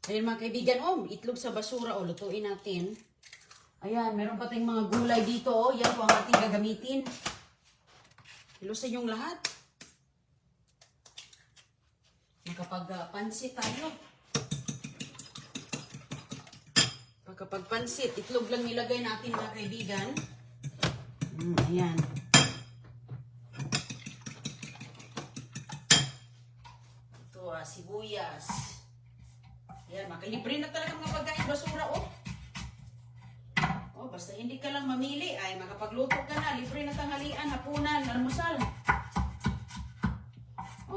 Ayan mga kaibigan, itlog sa basura, lutuin natin. Ayan, meron pa tayong mga gulay dito, yan po ang ating gagamitin. Ilusin yung lahat. Makapag-pansit tayo. Pagkapag-pansit, itlog lang nilagay natin mga kaibigan. Ayan. Ito, sibuyas. Ayan, makalibre na talaga mga pagkain basura, basta hindi ka lang mamili, ay makapagluto ka na, libre na tanghalian, hapunan, almusal.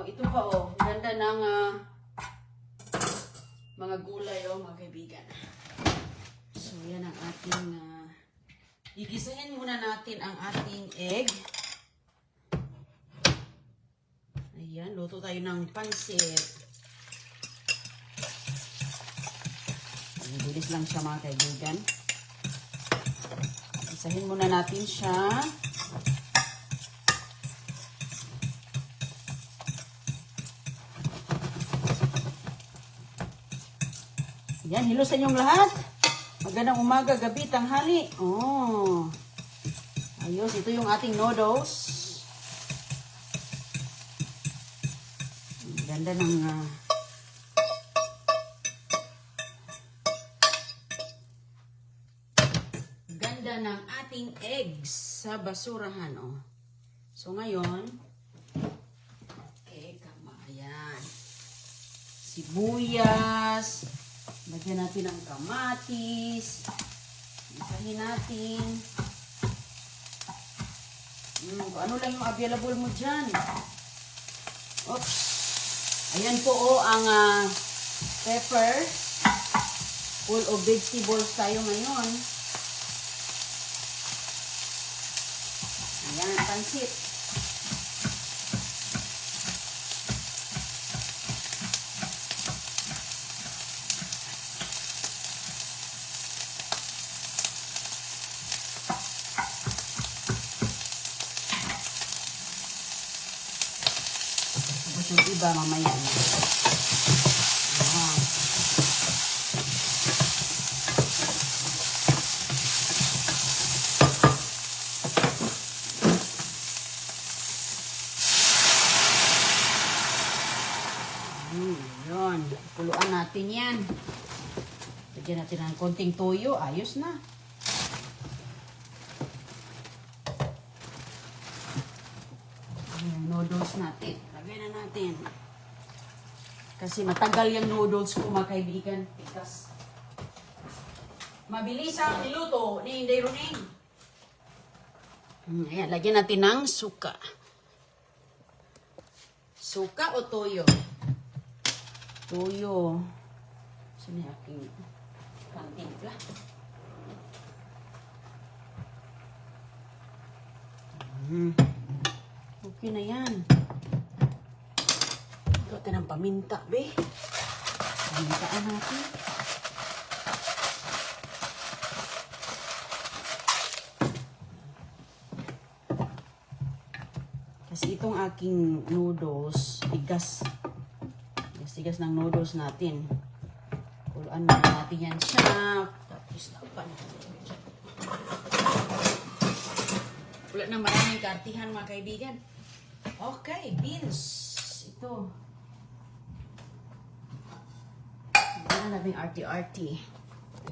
Ito pa, ganda ng mga gulay, mga kaibigan. So, yan ang ating, gigisahin muna natin ang ating egg. Ayan, luto tayo ng pansit. Bilis lang siya mga kaibigan. Isahin muna natin siya. Yan, hilusan yung lahat. Magandang umaga, gabi, tanghali. Ayos, ito yung ating noodles. Ganda ng ng ating eggs sa basurahan, So, ngayon, ayan. Sibuyas. Lagyan natin ang kamatis. Isahin natin. Kung ano lang yung available mo dyan. Oops. Ayan po, ang pepper. Full of vegetables tayo ngayon. Ayan, pansit. Tapos yung iba mamaya na. Yun. Puluan natin yan. Lagyan natin ng konting toyo. Ayos na. Yung noodles natin. Lagyan na natin. Kasi matagal yung noodles ko mga kaibigan. Pikas. Mabilis ang niluto ni Inday Runing. Ayan. Lagyan natin ng suka. Suka o toyo? Toyo. Saan yung aking pantimpla? Okay na yan. Ito natin ng paminta, be. Pamintaan natin. Kasi itong aking noodles, tigas ng noodles natin. Kuluan natin yan siya. Tapos lapan. Wala na maraming kartihan mga kaibigan. Okay, beans. Ito. Wala na natin arty-arty.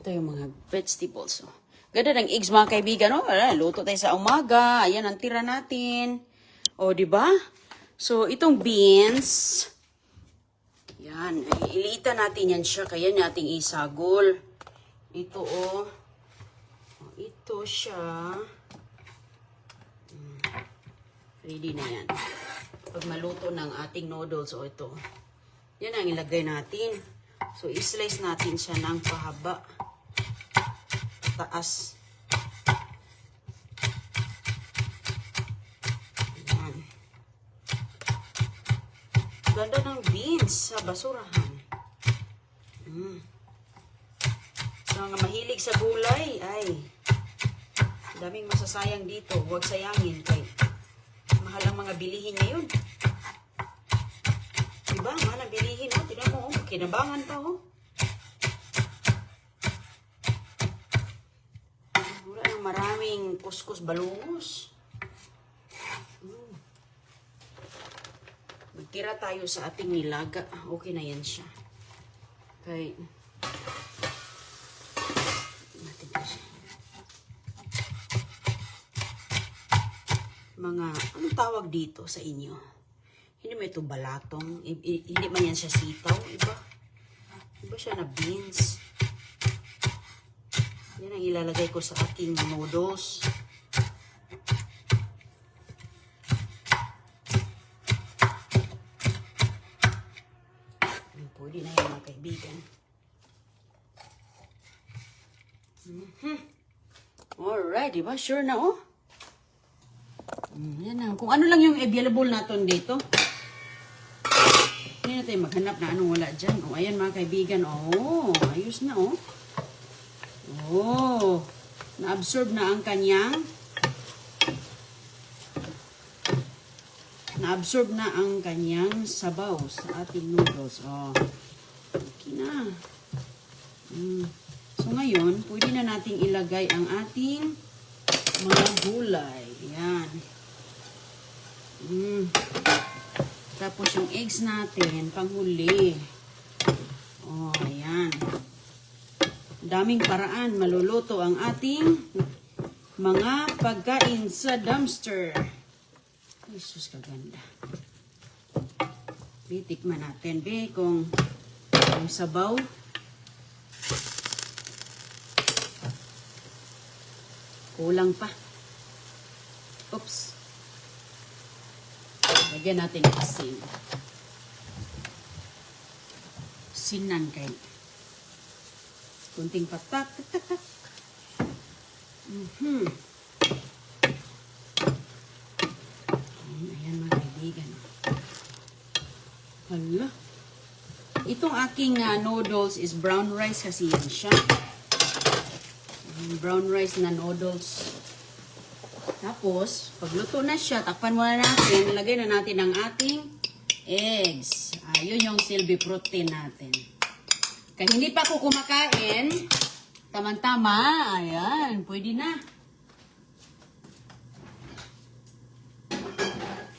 Ito yung mga vegetables. Ganda ng eggs mga kaibigan. Luto tayo sa umaga. Ayan ang tira natin. Diba? So, itong beans, yan, ilitan natin yan siya, kaya nating isagol. Ito, ito siya. Ready na yan. Pag maluto ng ating noodles, ito. Yan ang ilagay natin. So, islice natin siya ng pahaba. Taas. Ganda ng beans sa basurahan. Sa mga mahilig sa gulay, ay daming masasayang dito. Huwag sayangin kay mahal ang mga bilihin ngayon. Diba? Mahal ang bilihin. Tignan mo, kinabangan pa. daming kuskus balungos. Magtira tayo sa ating nilaga. Okay na yan siya. Okay. Natin to siya. Mga, anong tawag dito sa inyo? Hindi mo ito balatong. Hindi man yan siya sitaw. Iba siya na beans. Yan ang ilalagay ko sa aking noodles. Pwede na yan mga kaibigan. Alright, diba? Sure na oh. Yan na. Kung ano lang yung available natin dito. Hindi na tayo maghanap na anong wala dyan. O, ayan mga kaibigan. Oh, ayos na oh. Oh, na-absorb na ang kanyang sabaw sa ating noodles. Oh, okay na. So ngayon, pwede na nating ilagay ang ating mga gulay. Yan. Tapos yung eggs natin, panghuli. Oh, ayan. Daming paraan maluluto ang ating mga pagkain sa dumpster. Jesus, kaganda. Tikman natin, be, kung yung sabaw. Kulang pa. Oops. Lagyan natin ng asin. Sinan kay. Kunting patak. Ayan mga kaibigan. Hala. Itong aking noodles is brown rice kasi yan siya. Brown rice na noodles. Tapos, pagluto na siya, takpan muna natin, lagay na natin ang ating eggs. Yun yung silbi protein natin. Kaya hindi pa ako kumakain, tamang-tama, ayan, pwede na.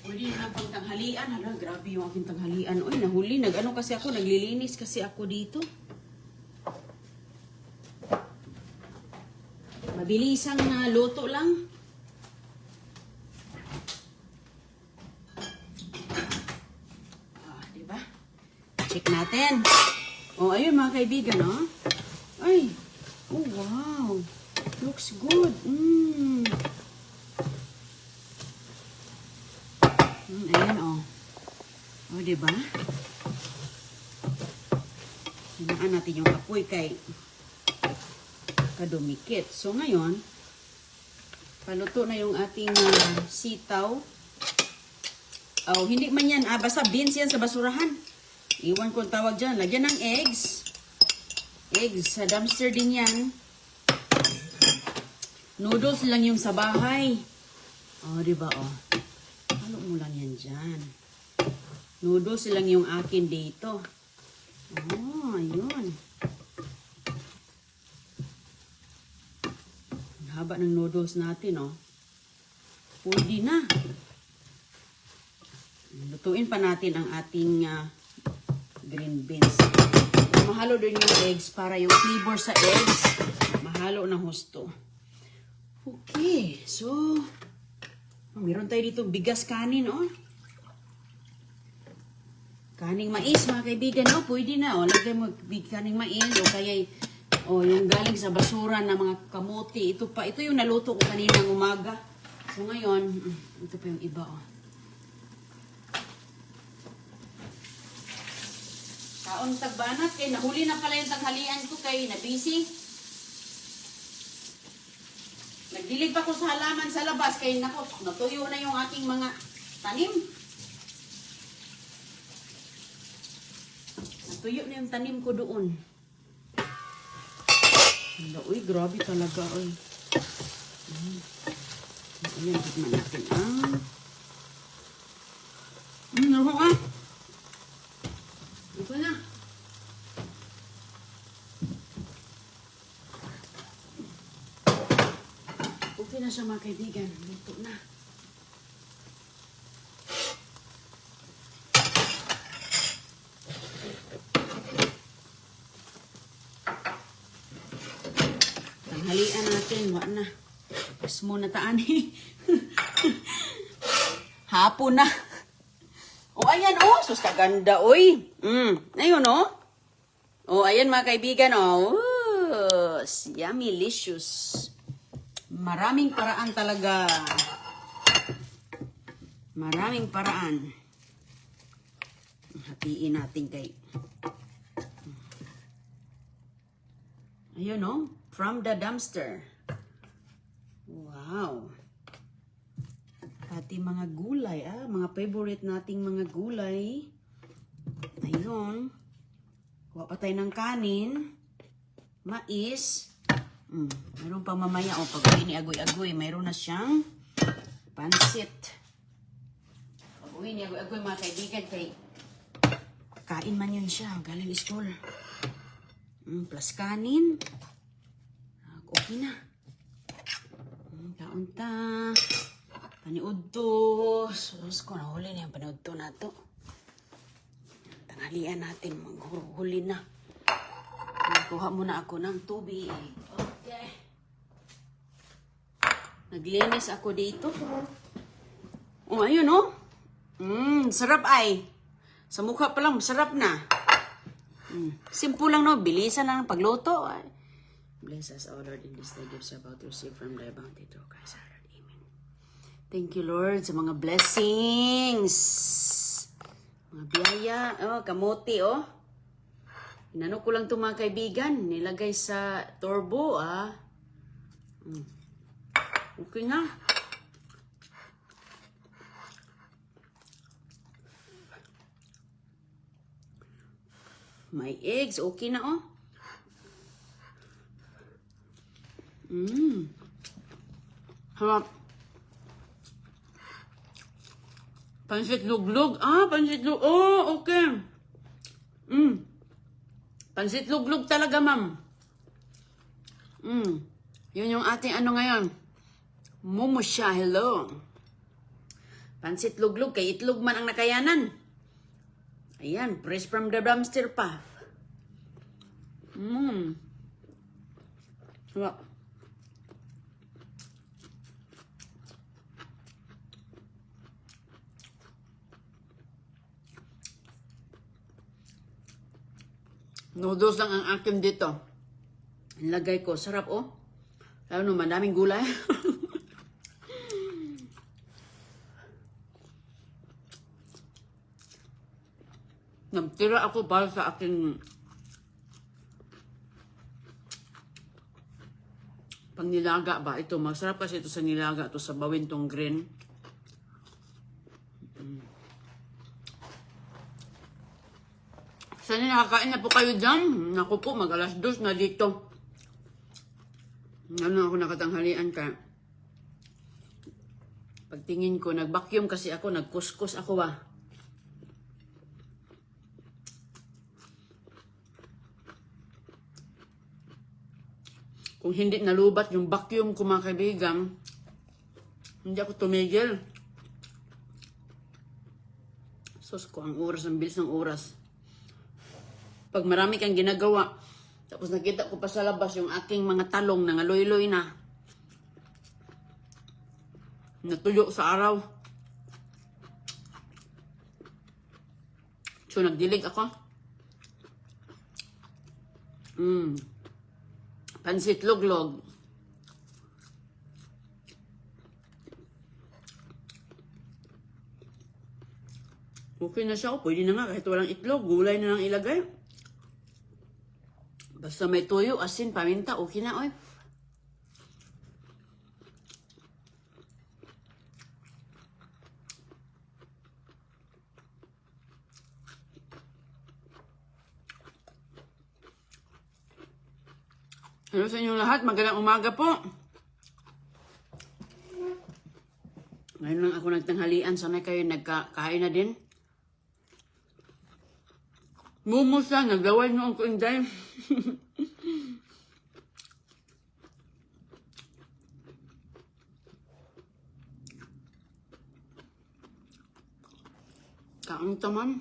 Pwede na pang tanghalian. Hala, grabe yung aking tanghalian. Uy, nahuli, nag-ano kasi ako, naglilinis kasi ako dito. Mabilisang luto lang. Diba? Check natin. Oh, ayun mga kaibigan, oh. Ay. Oh, wow. Looks good. Ayan, oh. Oh, diba? Hinaan natin yung apoy kay kadumikit. So, ngayon, paluto na yung ating sitaw. Oh, hindi man yan. Basta beans yan sa basurahan. Iwan ko ang tawag dyan. Lagyan ng eggs. Eggs. Sa dumpster din yan. Noodles lang yung sa bahay. Oh, diba, oh. Halo mo lang yan dyan. Noodles lang yung akin dito. Oh, ayun. Ang haba ng noodles natin, oh. Pwede na. Lutuin pa natin ang ating green beans. Mahalo din yung eggs para yung flavor sa eggs mahalo ng husto. Okay, so meron tayo dito bigas kanin, oh. Kaning mais, mga kaibigan, oh, pwede na, oh. Lagay mo kaning mais, o kaya, oh, yung galing sa basura na mga kamote. Ito yung naluto ko kaninang umaga. So ngayon, ito pa yung iba, oh. Kaon tagbanat, kay nahuli na pala yung tanghalian ko kay na-busy. Nagdilig pa ko sa halaman sa labas kay nako, natuyo na yung aking mga tanim. Natuyo na yung tanim ko doon. Uy, grabe talaga, oy. Ayan, tignan natin. Naku ah. Ito na. Okay na na siya mga kaibigan. Luto na. Tanghalian natin. Wala na. Mas muna taani. Hapon na. O, ayan, o. Sus, kaganda, oy. Ayun, o. O, ayan, mga kaibigan, o. Yummy-licious. Maraming paraan talaga. Maraming paraan. Hatiin natin kay. Ayun, o. From the dumpster. Wow. Ating mga gulay, mga favorite nating mga gulay. Ayun. Kuha pa tayo ng kanin. Mais. Mayroon pa mamaya. O, pag uwi ni Agoy-Agoy, mayroon na siyang pansit. Pag uwi ni Agoy-Agoy, mga kaibigan, kay kain man yun siya. Galing store. Plus kanin. Okay na. Kaunta. Paniudto. Sus ko, nahuli na yung paniudto na to. Tanghalian natin, maghuli na. Kuha muna ako ng tubig. Okay. Naglinis ako dito. Oh, ayun oh. Sarap ay. Sa mukha pa lang, sarap na. Simple lang no, bilisan lang ang pagluto. Ay. Bless us, O Lord, in this day gifts about to receive from thy bounty through Christ our Lord. Amen. Thank you, Lord, sa mga blessings. Mga biyaya. Oh, kamote, oh. Inano ko lang ito, mga kaibigan. Nilagay sa turbo, Okay na. May eggs. Okay na, oh. Harap. Pansit luglog. Pansit luglog. Oh, okay. Pansit luglog talaga, ma'am. Yun yung ating ano ngayon. Momo siya. Hello. Pansit luglog. Kay itlog man ang nakayanan. Ayan. Fresh from the dumpster pa. Harap. Noodles lang ang akin dito. Nilagay ko. Sarap, oh. Lalo naman, daming gulay. Nagtira ako para sa aking pang nilaga ba? Ito, masarap kasi ito sa nilaga. Ito sa bawin tong green. Sana nakakain na po kayo dyan. Naku po, mag-alas 2 na dito. Ano ako nakatanghalian ka. Pagtingin ko, nag-vacuum kasi ako, nag-kuskus ako ba. Kung hindi nalubat yung vacuum ko, mga kaibigan, hindi ako tumigil. Sus ko, ang oras, ang bilis ng oras. Pag marami kang ginagawa, tapos nakita ko pa sa labas yung aking mga talong na ngaloy-loy na. Natuyo sa araw. So, nagdilig ako. Pansit luglog. Okay na siya. Pwede na nga kahit walang itlog. Gulay na lang ilagay. Basta may tuyo, asin, paminta, okay na, oy. Hello sa inyong lahat, magandang umaga po. Ngayon lang ako nagtanghalian, sanay kayo nagkakain na din. Mumusa, naglaway noong ko inday. taman.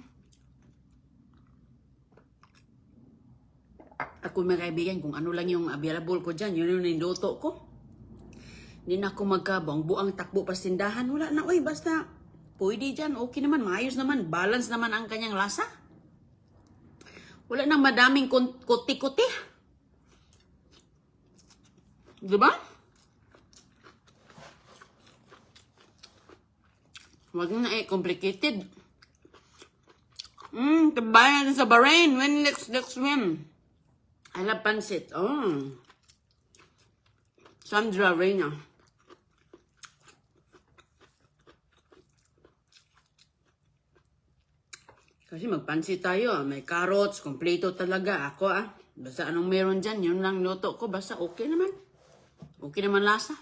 Ako may kaibigan, kung ano lang yung available ko dyan, yun yung niluto ko. Hindi na ako magkabuang takbo pa sa tindahan. Wala na, oy, basta pwede dyan, okay naman, maayos naman, balance naman ang kanyang lasa. Wala nang madaming kuti-kuti. Diba? Huwag na complicated. Tabayan natin sa Bahrain. When next swim? I love pansit. Oh. Sandra Reyna. Kasi magpansit tayo. May carrots. Kompleto talaga. Ako basta anong meron dyan. Yun lang luto ko. Basta okay naman. Okay naman lasa.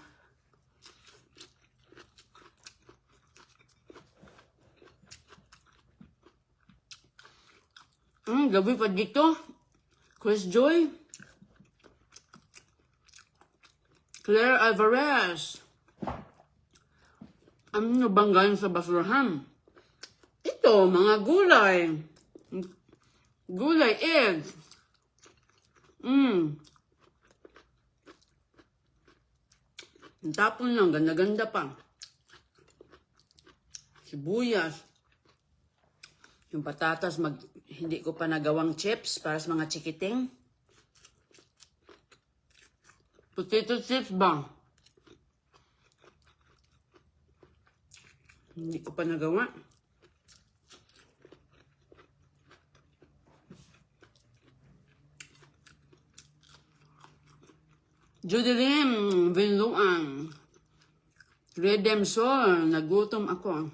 Gabi pa dito. Chris Joy. Claire Alvarez. Ano bang galing sa basurahan? Ito, mga gulay. Gulay, eggs. Tapon lang, ganda-ganda pa. Sibuyas. Yung patatas, hindi ko pa nagawang chips para sa mga chikiting. Potato chips ba? Hindi ko pa nagawa. Judelim, Vinluang. Redemption, nagutom ako.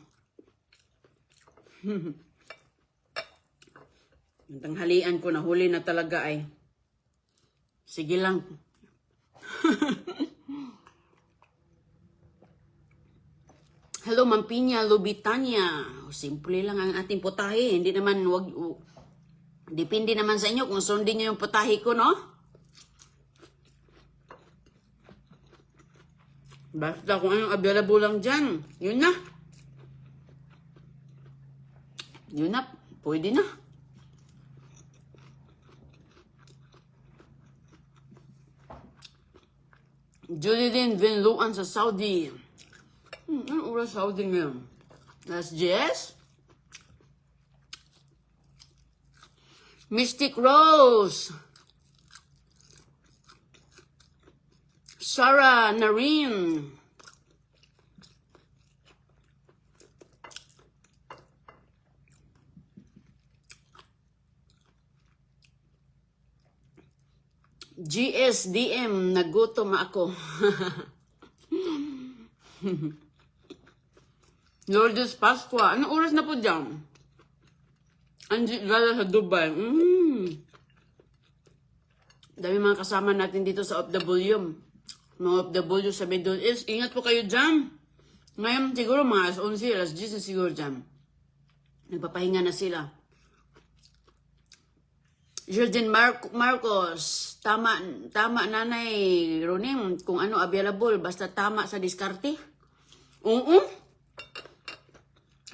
Ang tanghalian ko, nahuli na talaga ay. Sige lang. Hello, Ma'am Pinya, Lubitania. Simple lang ang ating putahe. Hindi naman, depende naman sa inyo kung sundin nyo yung putahe ko, no? Basta kung anong available lang dyan. Yun na. Yun na. Pwede na. Julidin Vinluan sa Saudi. Anong oras Saudi ngayon? Last Jess? Mystic Rose. Sarah Narin. GSDM, nagutom ako. Lourdes Pasqua. Anong oras na po dyan? Anjit Gala sa Dubai. Dami mga kasama natin dito sa OFW. Mga OFW sa Middle East. Ingat po kayo dyan. Ngayon siguro mga alas 11, alas 10 na siguro dyan. Nagpapahinga na sila. Jordan Marcos, tama nanay Roning, kung ano available, basta tama sa diskarte. Oo.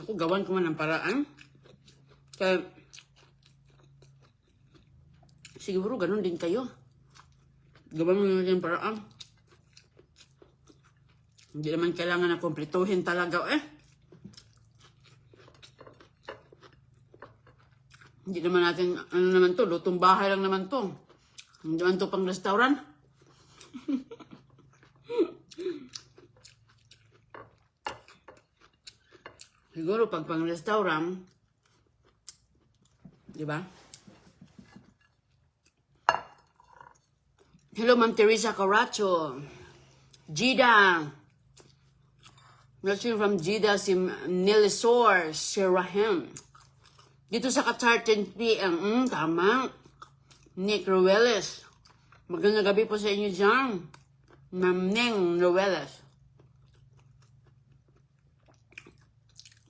Ako gawan ko man ng paraan. Kaya, siguro ganun din kayo. Gawan mo yung paraan. Hindi naman kailangan na kumpletuhin talaga Hindi naman natin, ano naman to, lutong bahay lang naman to. Hindi naman to pang restaurant. Siguro pag pang restaurant, di ba? Hello, Ma'am Teresa Caracho. Jida. Watching from Jida, si Nelisor Shirahem. Dito sa Qatar, 10 p.m. Tama. Nick Rueles. Magandang gabi po sa inyo dyan. Ma'am Neng Rueles.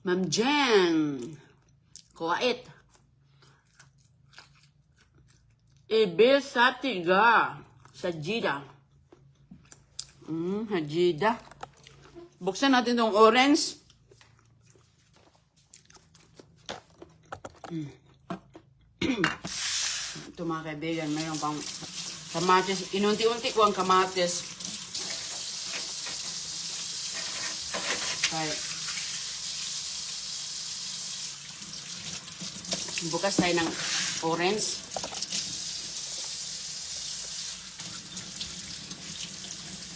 Ma'am Jen. Kuwait. Ibe Satiga. Sa Jeddah. Jeddah. Buksan natin tong orange. Ito mga kaibigan, mayroon pang kamatis. Inunti-unti ko ang kamatis. Okay. Bukas tayo ng orange.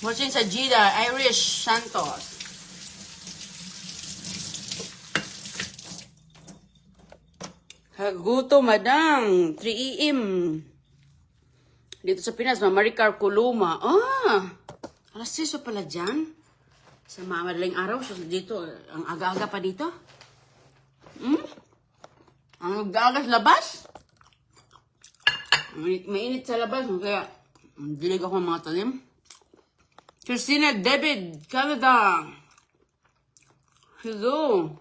Watching sa Gida, Irish Santos. Haguto, madam. 3 AM. Dito sa Pinas, Maricar Coloma. Alas 6 pala dyan. Sa madaling araw. So dito, ang aga-aga pa dito. Ang aga-aga sa labas. Mainit sa labas. Kaya, dilig ako ng mga talim. Christina David, Canada. Hello.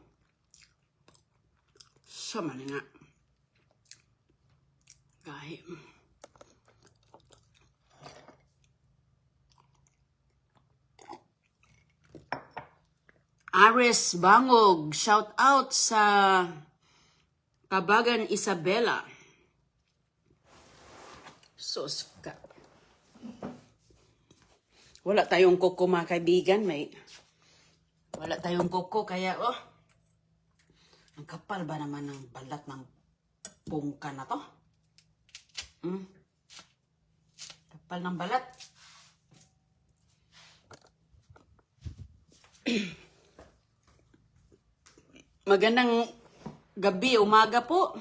Sama na nga. Kahit. Aris Bangog, shout out sa Kabagan Isabela. Soska. Wala tayong koko mga kaibigan. Wala tayong koko kaya ang kapal ba naman ng balat ng pungka na to? Kapal ng balat. Magandang gabi, umaga po.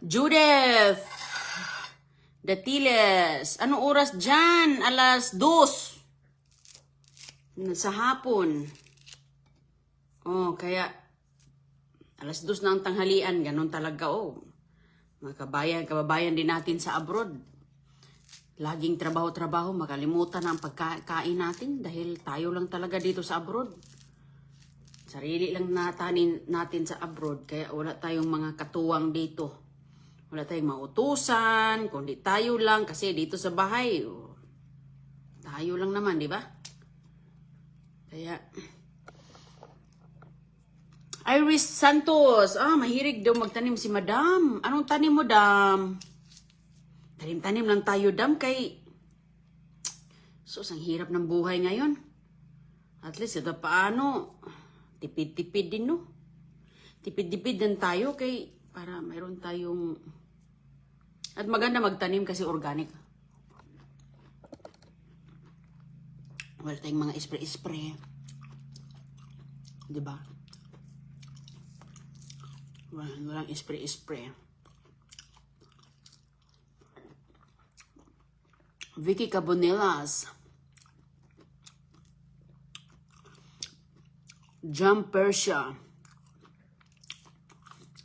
Judith Datiles, anong oras dyan? Alas 2 sa hapon. Kaya alas 2 na ang tanghalian, ganon talaga Mga kababayan din natin sa abroad. Laging trabaho-trabaho, makalimutan na ang pagkain natin dahil tayo lang talaga dito sa abroad. Sarili lang natin sa abroad, kaya wala tayong mga katuwang dito. Wala tayong mautusan, kundi tayo lang kasi dito sa bahay, tayo lang naman, di ba? Kaya, Iris Santos, mahilig daw magtanim si Madam. Anong tanim mo, Dam? Tanim-tanim lang tayo, Dam, kay sus, ang hirap ng buhay ngayon. At least, ito paano, tipid-tipid din, no? Tipid-tipid din tayo kay para mayroon tayong at maganda magtanim kasi organic. Wala tayong mga spray-spray. Diba? Walang spray-spray. Vicky Cabonelas. Jam Persia.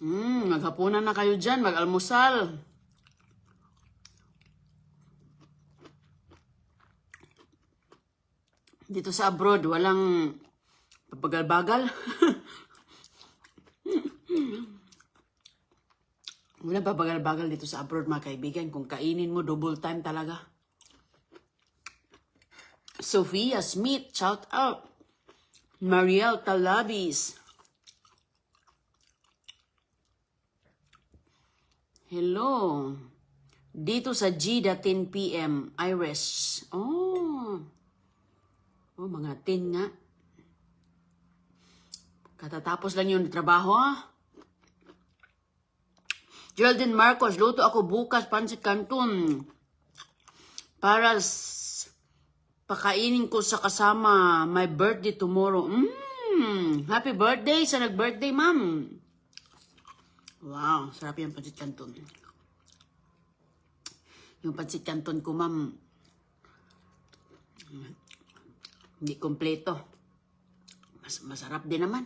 Maghapunan na kayo dyan, mag-almusal. Dito sa abroad, walang pabagal-bagal. Walang pabagal-bagal dito sa abroad, mga kaibigan. Kung kainin mo, double time talaga. Sophia Smith, shout out. Mariel Talabis. Hello. Dito sa Gida, 10 PM. Iris. Mga 10 nga. Katatapos lang yung trabaho, Geraldine Marcos, luto ako bukas, pancit canton. Para pakainin ko sa kasama. My birthday tomorrow. Happy birthday sa nag-birthday, ma'am. Wow, sarap yung pancit canton. Yung pancit canton ko, ma'am, hindi kompleto. Masarap din naman.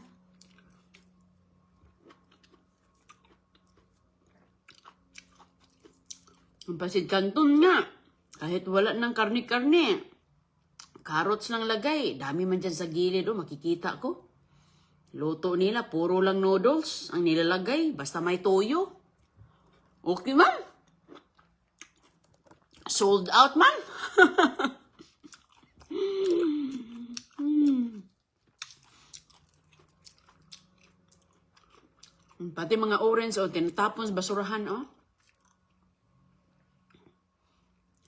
Yung pancit canton nga, kahit wala ng karne-karne, carrots lang lagay. Dami man dyan sa gilid, makikita ko. Luto nila, puro lang noodles ang nilalagay. Basta may toyo. Okay, ma'am. Sold out, ma'am. Pati mga orange, oh, tinatapon sa basurahan, oh.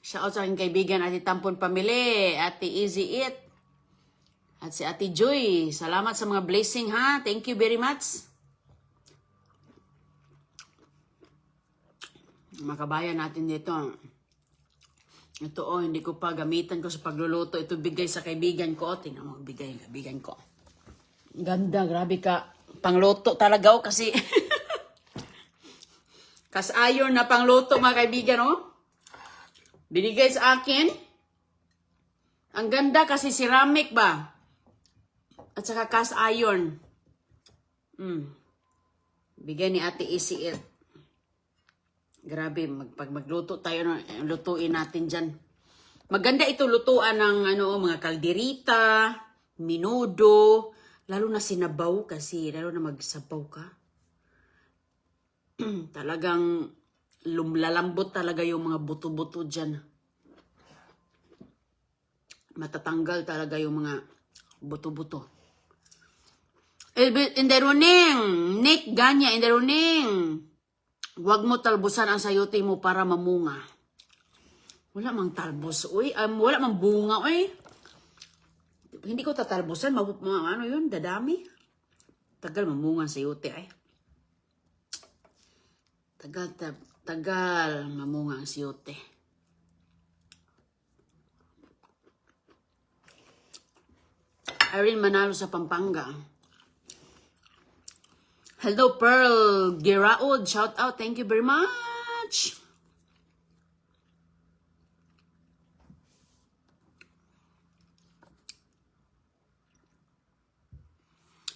Shout out sa aking kaibigan, Ate Tampon Pamili, Ate Easy Eat, at si Ate Joy. Salamat sa mga blessing, ha? Thank you very much. Makabayan natin dito. Ito, oh, hindi ko pa gamitan ko sa pagluluto. Ito bigay sa kaibigan ko. Tingnan mo, bigay yung kaibigan ko. Ganda, grabe ka. Pangluto talaga, oh, kasi kas ayon na pangluto, mga kaibigan, oh. Binigay sa akin. Ang ganda kasi ceramic ba? At saka cast iron. Bigay ni Ate Easy It. Grabe, pag magluto tayo, lutuin natin dyan. Maganda ito lutuan ng mga kalderita, minudo, lalo na sinabaw kasi, lalo na magsabaw ka. Talagang lalambot talaga yung mga buto-buto dyan. Matatanggal talaga yung mga buto-buto. Inderuning, Nick Ganya, inderuning. Huwag mo talbusan ang sayote mo para mamunga. Wala mang talbos, uy. Wala mang bunga, uy. Hindi ko tatalbusan. Ano yun? Dadami. Tagal mamunga ang sayote, ay. Tagal mamunga ang sayote. Irene Manalo sa Pampanga. Hello, Pearl Giraud. Shout out. Thank you very much.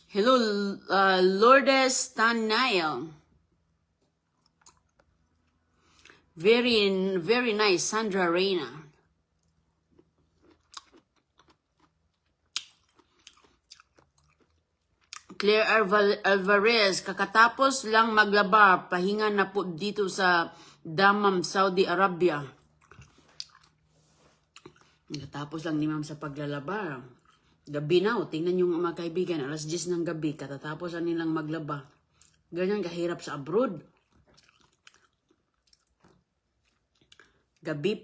Hello, Lourdes Tanayo. Very nice, Sandra Reyna. Claire Alvarez, kakatapos lang maglaba, pahinga na po dito sa Dammam, Saudi Arabia. Kakatapos lang ni ma'am sa paglalaba. Gabi na, tingnan yung mga kaibigan, alas 10 ng gabi, katatapos na nilang maglaba. Ganyan kahirap sa abroad. Gabi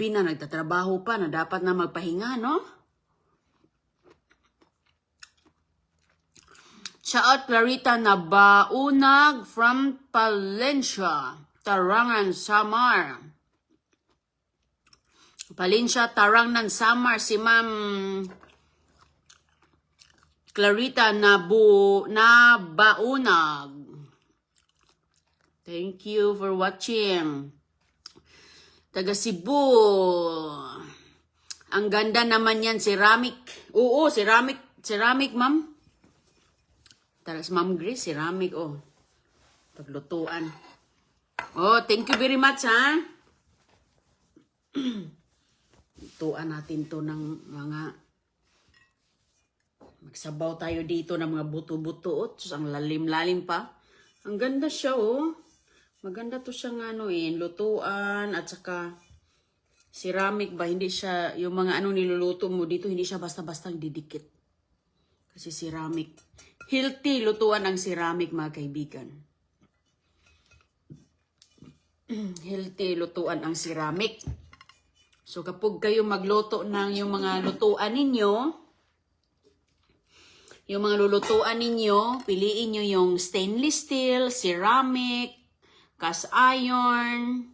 na, nagtatrabaho pa, na dapat na magpahinga, no? Shout Clarita na baunag from Palencia, Tarangan, Samar. Palencia, Tarangan, Samar, si Ma'am Clarita na baunag. Thank you for watching. Taga Cebu. Ang ganda naman yan, ceramic. Oo, ceramic, ma'am. Taras Ma'am Grace, ceramic, oh. Paglutuan. Oh, thank you very much, ha. Lutuan natin to ng mga magsabaw tayo dito ng mga buto-buto. Oh, ang lalim-lalim pa. Ang ganda siya, oh. Maganda to siyang lutuan at saka ceramic ba, hindi siya, yung mga niluluto mo dito, hindi siya basta-basta didikit. Kasi ceramic. Healthy lutuan ng ceramic, mga kaibigan. Healthy lutuan ang ceramic. So kapag kayo magluto ng yung mga lutuan ninyo, yung mga lulutuan ninyo, piliin nyo yung stainless steel, ceramic, cast iron,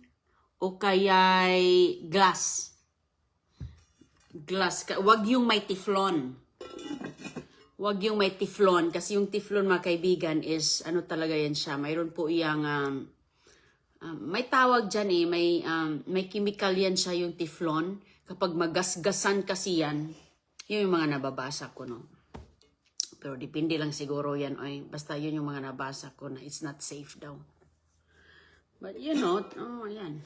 o kaya'y glass. Glass. Wag yung may teflon. Wag yung may teflon. Kasi yung teflon, mga kaibigan, is, talaga yan siya. Mayroon po iyang, may tawag dyan eh. May chemical yan siya, yung teflon. Kapag magasgasan kasi yan, yun yung mga nababasa ko, no? Pero depende lang siguro yan, oy. Basta yun yung mga nabasa ko na it's not safe daw. But you know, yan.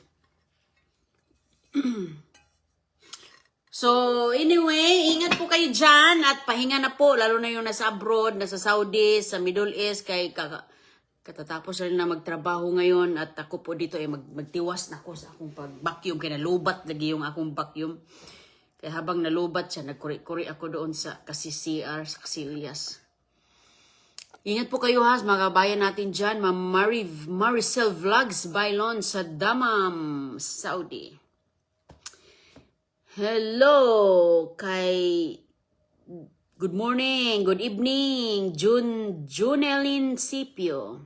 So, anyway, ingat po kayo dyan at pahinga na po, lalo na yung nasa abroad, nasa Saudi, sa Middle East, kay katatapos na magtrabaho ngayon at ako po dito ay magtiwas na ako sa akong pag-vacuum, kaya nalubat lagi yung akong vacuum. Kaya habang nalubat siya, nagkuri-kuri ako doon sa CR, sa Casillas. Ingat po kayo ha, mga kabayan natin dyan. Ma'am Maricel Vlogs Bailon sa Dammam, Saudi. Hello kay good morning, good evening, Junelin Sipio.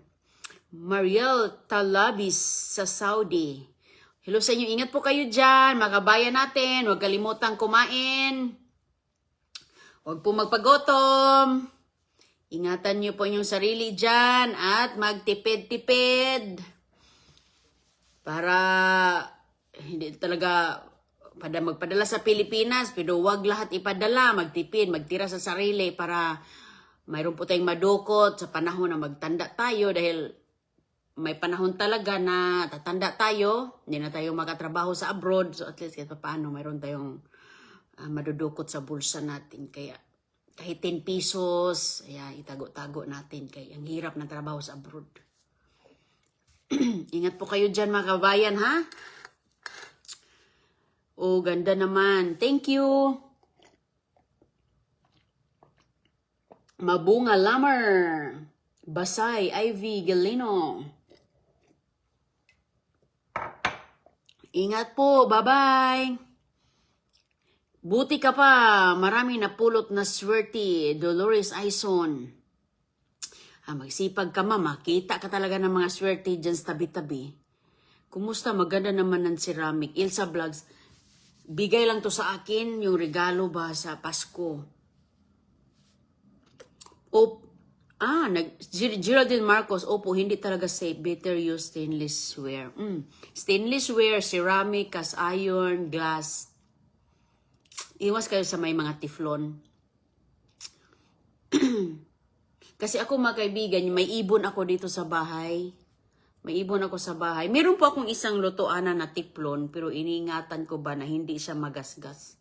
Mariel Talabis sa Saudi. Hello sa inyo, ingat po kayo dyan, mga kabayan natin. Huwag kalimutang kumain. Huwag po magpagotom. Ingatan niyo po inyong sarili dyan at magtipid-tipid. Para hindi talaga magpadala sa Pilipinas, pero wag lahat ipadala, magtipid, magtira sa sarili para mayroon po tayong madukot sa panahon na magtanda tayo dahil may panahon talaga na tatanda tayo, hindi na tayo makatrabaho sa abroad, so at least kahit paano mayroon tayong madudukot sa bulsa natin. Kaya kahit 10 pesos, itago-tago natin kaya ang hirap ng trabaho sa abroad. Ingat po kayo dyan mga kabayan ha. Oh, ganda naman. Thank you. Mabunga Lamar. Basay, Ivy, Galeno. Ingat po. Bye-bye. Buti ka pa. Marami napulot na swerte. Dolores Aison. Magsipag ka mama. Kita ka talaga ng mga swerte dyan sa tabi-tabi. Kumusta? Maganda naman ng ceramic. Ilsa Vlogs. Bigay lang to sa akin. Yung regalo ba sa Pasko. Geraldine Marcos. Opo, hindi talaga safe. Better use stainless ware. Stainless ware, ceramic, cast iron, glass. Iwas kayo sa may mga teflon. Kasi ako mga kaibigan, may ibon ako dito sa bahay. May ibon ako sa bahay. Meron po akong isang lutoana na teflon, pero iniingatan ko ba na hindi siya magasgas.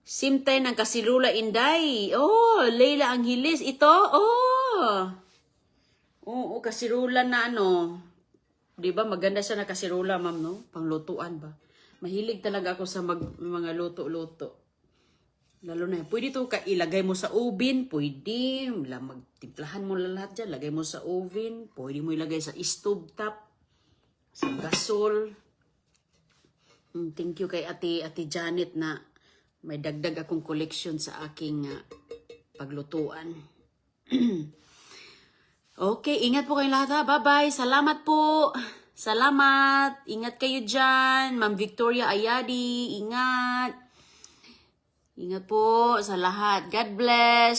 Simtay ng Kasirula Inday. Oh, Leila Angeles. Ito? Oh. Oo, kasirula na ano. Diba maganda siya na kasirula, ma'am, no? Panglutuan ba? Mahilig talaga ako sa mga luto-luto. Lalo na, pwede ito ilagay mo sa oven, pwede. Magtimplahan mo lahat dyan, lagay mo sa oven. Pwede mo ilagay sa stove top, sa gasol. Thank you kay Ate Janet na may dagdag akong collection sa aking paglutuan. Okay, ingat po kayong lahat ha. Bye-bye. Salamat po. Salamat. Ingat kayo dyan. Ma'am Victoria Ayadi, ingat. Ingat po sa lahat. God bless.